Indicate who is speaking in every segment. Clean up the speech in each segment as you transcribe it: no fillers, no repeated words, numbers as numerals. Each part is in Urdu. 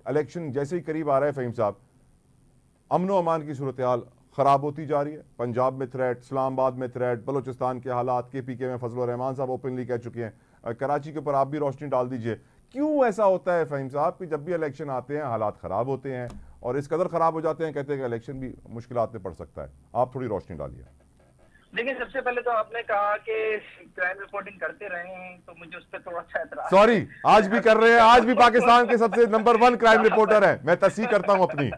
Speaker 1: الیکشن جیسے ہی قریب آ رہا ہے فہیم صاحب، امن و امان کی صورتحال خراب ہوتی جا رہی ہے. پنجاب میں تھریٹ، اسلام آباد میں تھریٹ، بلوچستان کے حالات، کے پی کے میں فضل الرحمان صاحب اوپنلی کہہ چکے ہیں. کراچی کے اوپر آپ بھی روشنی ڈال دیجئے. کیوں ایسا ہوتا ہے فہیم صاحب کہ جب بھی الیکشن آتے ہیں حالات خراب ہوتے ہیں اور اس قدر خراب ہو جاتے ہیں، کہتے ہیں کہ الیکشن بھی مشکلات میں پڑ سکتا ہے؟ آپ تھوڑی روشنی ڈالیے.
Speaker 2: دیکھیں، سب سے پہلے تو آپ نے کہا کہ کرائم رپورٹنگ کرتے رہے ہیں، تو مجھے اس پہ تھوڑا سا اعتراض ہے.
Speaker 1: سوری، آج بھی کر رہے ہیں، آج بھی پاکستان کے سب سے نمبر 1 کرائم رپورٹر ہیں. میں تصحیح کرتا ہوں اپنی.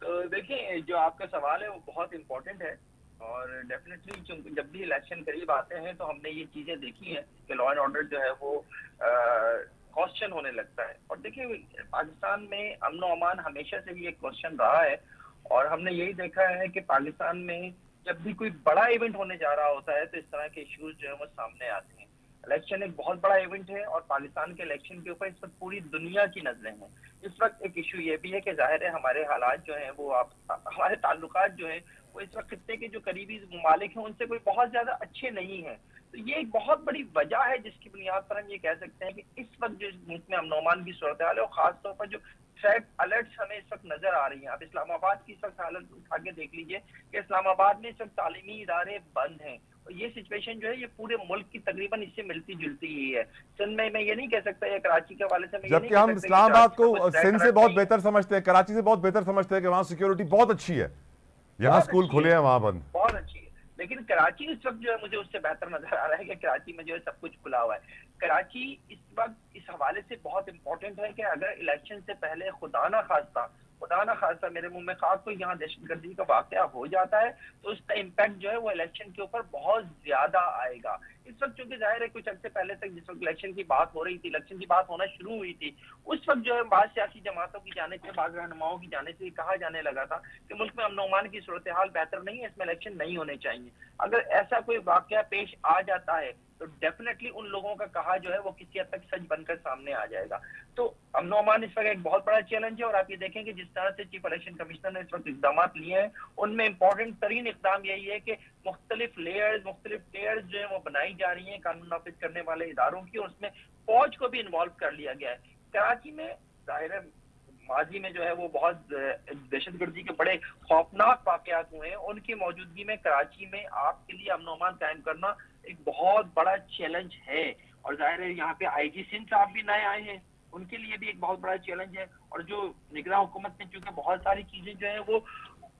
Speaker 2: تو دیکھیں، جو آپ کا سوال ہے وہ بہت امپورٹنٹ ہے، اور ڈیفینیٹلی چونکہ جب بھی الیکشن قریب آتے ہیں تو ہم نے یہ چیزیں دیکھی ہیں کہ لا اینڈ آرڈر جو ہے وہ کوسچن ہونے لگتا ہے. اور دیکھیں، پاکستان میں امن و امان ہمیشہ سے بھی ایک کوسچن رہا ہے، اور ہم نے یہی دیکھا ہے کہ پاکستان میں جب بھی کوئی بڑا ایونٹ ہونے جا رہا ہوتا ہے تو اس طرح کے ایشوز جو ہے وہ سامنے آتے ہیں. الیکشن ایک بہت بڑا ایونٹ ہے، اور پاکستان کے الیکشن کے اوپر اس وقت پوری دنیا کی نظریں ہیں. اس وقت ایک ایشو یہ بھی ہے کہ ظاہر ہے ہمارے حالات جو ہیں وہ ہمارے تعلقات جو ہیں وہ اس وقت خطے کے جو قریبی ممالک ہیں ان سے کوئی بہت زیادہ اچھے نہیں ہیں. تو یہ ایک بہت بڑی وجہ ہے جس کی بنیاد پر ہم یہ کہہ سکتے ہیں کہ اس وقت جو ملک میں امن و امان کی صورتحال ہے، اور خاص طور پر جو تھریٹ الرٹس ہمیں اس وقت نظر آ رہی ہیں. آپ اسلام آباد کی اس وقت حالت اٹھا کے دیکھ لیجئے کہ اسلام آباد میں اس وقت تعلیمی ادارے بند ہیں، اور یہ سچویشن جو ہے یہ پورے ملک کی تقریباً اس سے ملتی جلتی ہی ہے. سندھ میں یہ نہیں کہہ سکتا، یا کراچی کے حوالے سے میں یہ نہیں
Speaker 1: جبکہ
Speaker 2: کہہ
Speaker 1: ہم
Speaker 2: سکتا
Speaker 1: اسلام آباد کو سندھ سے بہت بہتر سمجھتے ہیں، کراچی سے بہت بہتر سمجھتے ہیں کہ وہاں سیکیورٹی بہت اچھی ہے. یہاں اسکول کھلے ہیں، وہاں بند.
Speaker 2: بہت اچھی ہے، لیکن کراچی اس وقت جو ہے مجھے اس سے بہتر نظر آ رہا ہے کہ کراچی میں جو ہے سب کچھ کھلا ہوا ہے. کراچی اس وقت اس حوالے سے بہت امپورٹنٹ ہے کہ اگر الیکشن سے پہلے خدا نہ خواستہ میرے منہ میں خاک کوئی یہاں دہشت گردی کا واقعہ ہو جاتا ہے تو اس کا امپیکٹ جو ہے وہ الیکشن کے اوپر بہت زیادہ آئے گا. اس وقت چونکہ ظاہر ہے کچھ عرصے پہلے تک جس وقت الیکشن کی بات ہو رہی تھی، الیکشن کی بات ہونا شروع ہوئی تھی، اس وقت جو ہے بعض سیاسی جماعتوں کی جانب سے، بعض رہنماؤں کی جانب سے یہ کہا جانے لگا تھا کہ ملک میں امن و امان کی صورتحال بہتر نہیں ہے، اس میں الیکشن نہیں ہونے چاہیے. اگر ایسا کوئی واقعہ پیش آ جاتا ہے تو ڈیفینیٹلی ان لوگوں کا کہا جو ہے وہ کسی حد تک سچ بن کر سامنے آ جائے گا. تو امن و امان اس وقت ایک بہت بڑا چیلنج ہے، اور آپ یہ دیکھیں کہ جس طرح سے چیف الیکشن کمشنر نے اس وقت اقدامات لیے ہیں ان میں امپورٹنٹ ترین اقدام یہی ہے کہ مختلف لیئرز جو ہیں وہ بنائی جا رہی ہیں قانون نافذ کرنے والے اداروں کی، اور اس میں فوج کو بھی انوالو کر لیا گیا ہے. کراچی میں ظاہر ہے ماضی میں جو ہے وہ بہت دہشت گردی کے بڑے خوفناک واقعات ہوئے ہیں، ان کی موجودگی میں کراچی میں آپ کے لیے امن و امان قائم کرنا ایک بہت بڑا چیلنج ہے. اور ظاہر ہے یہاں پہ آئی جی سندھ صاحب بھی نئے آئے ہیں، ان کے لیے بھی ایک بہت بڑا چیلنج ہے. اور جو نگراں حکومت میں چونکہ بہت ساری چیزیں جو ہیں وہ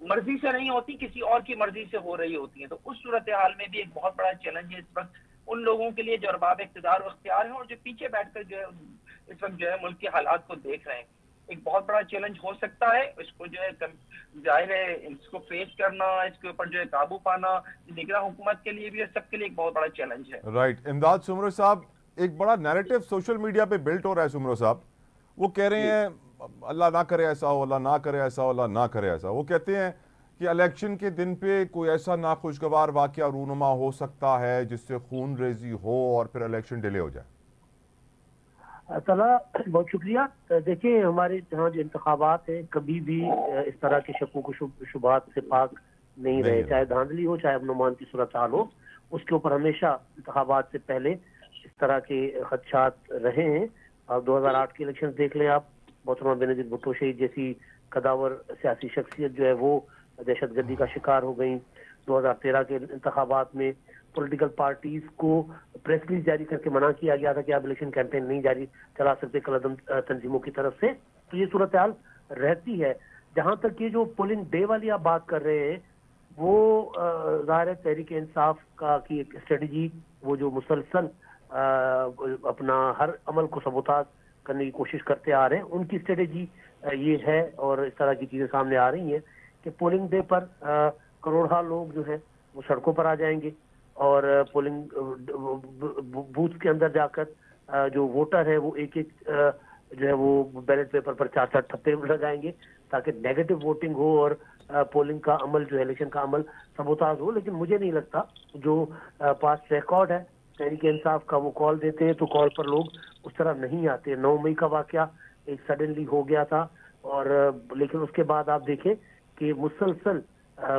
Speaker 2: مرضی سے نہیں ہوتی، کسی اور کی مرضی سے ہو رہی ہوتی ہیں، تو اس صورتحال میں بھی ایک بہت بڑا چیلنج ہے اس وقت ان لوگوں کے لیے جو ارباب اقتدار و اختیار ہیں اور جو پیچھے بیٹھ کر جو ہے اس وقت جو ہے ملک کے حالات کو دیکھ رہے ہیں. ایک بہت بڑا چیلنج ہو سکتا ہے، اس کو جو ہے ظاہر ہے اس کو فیس کرنا، اس کے اوپر جو ہے قابو پانا نگراں حکومت کے لیے بھی اور سب کے لیے ایک بہت بڑا چیلنج ہے.
Speaker 1: رائٹ. امداد سمرو صاحب، ایک بڑا نیریٹو سوشل میڈیا پہ بلٹ ہو رہا ہے سمرو صاحب. وہ کہہ رہے ہیں اللہ نہ کرے ایسا ہو، اللہ نہ کرے ایسا ہو، اللہ نہ کرے ایسا. وہ کہتے ہیں کہ الیکشن کے دن پہ کوئی ایسا ناخوشگوار واقعہ رونما ہو سکتا ہے جس سے خون ریزی ہو اور پھر الیکشن ڈیلے ہو جائے.
Speaker 3: بہت شکریہ. دیکھیں، ہمارے جہاں جو انتخابات ہیں کبھی بھی اس طرح کے شکوک و شبہات سے پاک نہیں رہے، چاہے دھاندلی ہو چاہے امن و امان کی صورتحال ہو، اس کے اوپر ہمیشہ انتخابات سے پہلے اس طرح کے خدشات رہے ہیں. آپ 2008 کے الیکشن دیکھ لیں، آپ محترمہ بینظیر بھٹو شہید جیسی قداور سیاسی شخصیت جو ہے وہ دہشت گردی کا شکار ہو گئی. 2013 کے انتخابات میں پولیٹیکل پارٹیز کو پریس ریلیز جاری کر کے منع کیا گیا تھا کہ آپ الیکشن کیمپین نہیں جاری چلا سکتے کالعدم تنظیموں کی طرف سے. تو یہ صورتحال رہتی ہے. جہاں تک یہ جو پولنگ ڈے والی آپ بات کر رہے ہیں، وہ ظاہر ہے تحریک انصاف کی ایک اسٹریٹجی، وہ جو مسلسل اپنا ہر عمل کو سبوتاژ کرنے کی کوشش کرتے آ رہے ہیں، ان کی اسٹریٹجی یہ ہے، اور اس طرح کی چیزیں سامنے آ رہی ہیں کہ پولنگ ڈے پر کروڑہا لوگ جو ہیں وہ سڑکوں پر آ جائیں گے، اور پولنگ بوتھ کے اندر جا کر جو ووٹر ہے وہ ایک جو ہے وہ بیلٹ پیپر پر 4 ٹھپے لگائیں گے تاکہ نیگیٹو ووٹنگ ہو اور پولنگ کا عمل جو ہے الیکشن کا عمل سبوتاژ ہو. لیکن مجھے نہیں لگتا، جو پاسٹ ریکارڈ ہے تحریک انصاف کا، وہ کال دیتے ہیں تو کال پر لوگ اس طرح نہیں آتے. 9 مئی کا واقعہ ایک سڈنلی ہو گیا تھا، اور لیکن اس کے بعد آپ دیکھیں کہ مسلسل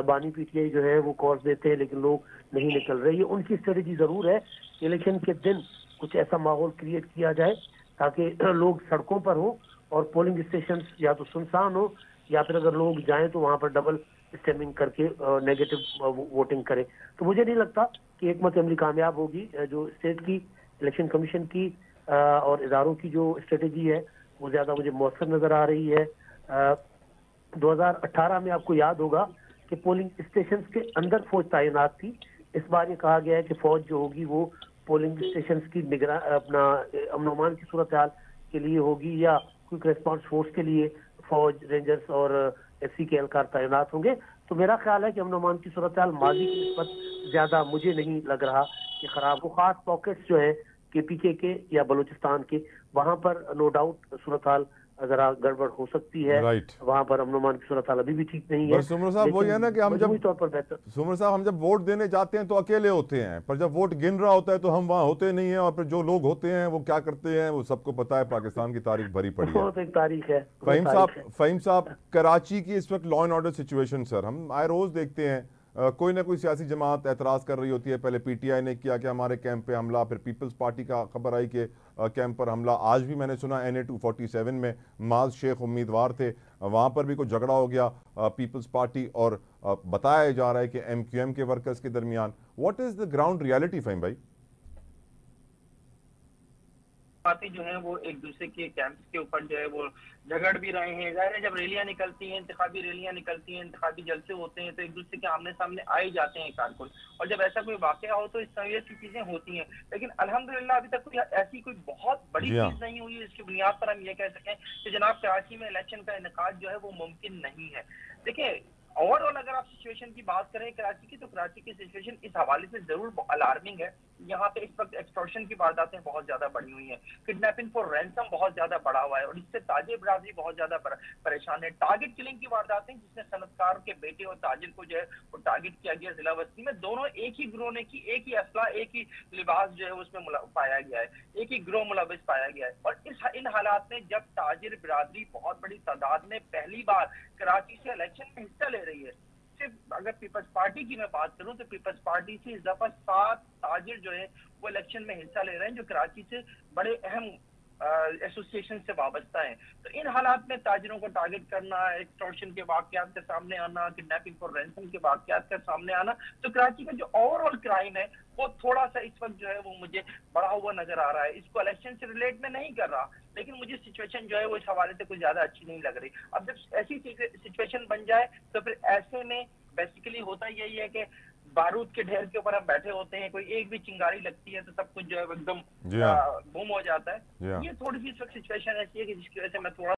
Speaker 3: بانی پی ٹی آئی جو ہے وہ کالز دیتے ہیں لیکن لوگ نہیں نکل رہے. یہ ان کی اسٹریٹجی ضرور ہے کہ الیکشن کے دن کچھ ایسا ماحول کریٹ کیا جائے تاکہ لوگ سڑکوں پر ہوں اور پولنگ اسٹیشن یا تو سنسان ہو یا پھر اگر لوگ جائیں تو وہاں پر ڈبل اسٹیمنگ کر کے نیگیٹو ووٹنگ کریں. تو مجھے نہیں لگتا کہ حکمت عملی کامیاب ہوگی. جو اسٹیٹ کی الیکشن کمیشن کی اور اداروں کی جو اسٹریٹجی ہے وہ زیادہ مجھے مؤثر نظر آ رہی ہے. 2018 میں آپ کو یاد ہوگا کہ پولنگ اسٹیشنز کے اندر فوج تعینات تھی. اس بار یہ کہا گیا ہے کہ فوج جو ہوگی وہ پولنگ اسٹیشنز کی اپنا امن و امان کی صورتحال کے لیے ہوگی یا کوئک ریسپانس فورس کے لیے فوج، رینجرز اور ایف سی کے اہلکار تعینات ہوں گے. تو میرا خیال ہے کہ امن و امان کی صورتحال ماضی کی نسبت زیادہ مجھے نہیں لگ رہا کہ خراب ہو. خاص پاکٹس جو ہیں کے پی کے یا بلوچستان کے، وہاں پر نو ڈاؤٹ صورتحال ذرا گڑبڑ ہو سکتی ہے. وہاں پر امن و امان کی صورتحال ابھی بھی ٹھیک نہیں ہے.
Speaker 1: سمر صاحب وہی ہے نا کہ ہم جب ووٹ دینے جاتے ہیں تو اکیلے ہوتے ہیں، پر جب ووٹ گن رہا ہوتا ہے تو ہم وہاں ہوتے نہیں ہیں، اور پھر جو لوگ ہوتے ہیں وہ کیا کرتے ہیں وہ سب کو پتا ہے. پاکستان کی تاریخ بھری پڑی ہے،
Speaker 3: بہت ایک تاریخ ہے.
Speaker 1: فہیم صاحب، کراچی کی اس وقت لا اینڈ آرڈر سچویشن سر، ہم آئے روز دیکھتے ہیں کوئی نہ کوئی سیاسی جماعت اعتراض کر رہی ہوتی ہے. پہلے پی ٹی آئی نے کیا کہ ہمارے کیمپ پہ حملہ، پھر پیپلز پارٹی کا خبر آئی کہ کیمپ پر حملہ. آج بھی میں نے سنا این اے 247 میں معاذ شیخ امیدوار تھے، وہاں پر بھی کوئی جھگڑا ہو گیا پیپلز پارٹی اور بتایا جا رہا ہے کہ ایم کیو ایم کے ورکرز کے درمیان. What is the ground reality Fahim بھائی؟
Speaker 2: جو ہیں وہ ایک دوسرے کے کیمپس کے اوپر جو ہے وہ جھگڑ بھی رہے ہیں. ظاہر ہے جب ریلیاں نکلتی ہیں، انتخابی ریلیاں نکلتی ہیں، انتخابی جلسے ہوتے ہیں تو ایک دوسرے کے آمنے سامنے آئے جاتے ہیں کارکن، اور جب ایسا کوئی واقعہ ہو تو اس طرح کی چیزیں ہوتی ہیں. لیکن الحمدللہ ابھی تک کوئی ایسی کوئی بہت بڑی چیز نہیں ہوئی جس کی بنیاد پر ہم یہ کہہ سکیں کہ جناب کراچی میں الیکشن کا انعقاد جو ہے وہ ممکن نہیں ہے. دیکھیں اوور آل اگر آپ سچویشن کی بات کریں کراچی کی، تو کراچی کی سچویشن اس حوالے سے ضرور الارمنگ ہے. یہاں پہ اس وقت ایکسٹورشن کی وارداتیں بہت زیادہ بڑھی ہوئی ہیں، کڈنیپنگ فور رینسم بہت زیادہ بڑھا ہوا ہے، اور اس سے تاجر برادری بہت زیادہ پریشان ہے. ٹارگٹ کلنگ کی وارداتیں جس میں صنعت کار کے بیٹے اور تاجر کو جو ہے وہ ٹارگٹ کیا گیا ضلع وسطی میں، دونوں ایک ہی گروہ نے کی، ایک ہی اسلحہ، ایک ہی لباس جو ہے اس میں پایا گیا ہے، ایک ہی گروہ ملوث پایا گیا ہے. اور ان حالات میں جب تاجر برادری بہت بڑی تعداد میں پہلی بار کراچی سے الیکشن میں حصہ لے رہی ہے، صرف اگر پیپلز پارٹی کی میں بات کروں تو پیپلز پارٹی سے اضافہ 7 تاجر جو ہیں وہ الیکشن میں حصہ لے رہے ہیں جو کراچی سے بڑے اہم ایسوسیشن سے وابستہ ہیں. تو ان حالات میں تاجروں کو ٹارگٹ کرنا، ایکسٹورشن کے واقعات کے سامنے آنا، کڈنیپنگ فور رینسم کے واقعات کے سامنے آنا، تو کراچی کا جو اوور آل کرائم ہے وہ تھوڑا سا اس وقت جو ہے وہ مجھے بڑھا ہوا نظر آ رہا ہے. اس کو الیکشن سے ریلیٹ میں نہیں کر رہا، لیکن مجھے سچویشن جو ہے وہ اس حوالے سے کوئی زیادہ اچھی نہیں لگ رہی. اب جب ایسی سچویشن بن جائے تو پھر ایسے میں بیسیکلی ہوتا یہی ہے کہ بارود کے ڈھیر کے اوپر ہم بیٹھے ہوتے ہیں، کوئی ایک بھی چنگاری لگتی ہے تو سب کچھ جو ہے ایک دم گم ہو جاتا ہے. یہ تھوڑی سی اس وقت سچویشن ایسی ہے کہ جس کی وجہ سے میں تھوڑا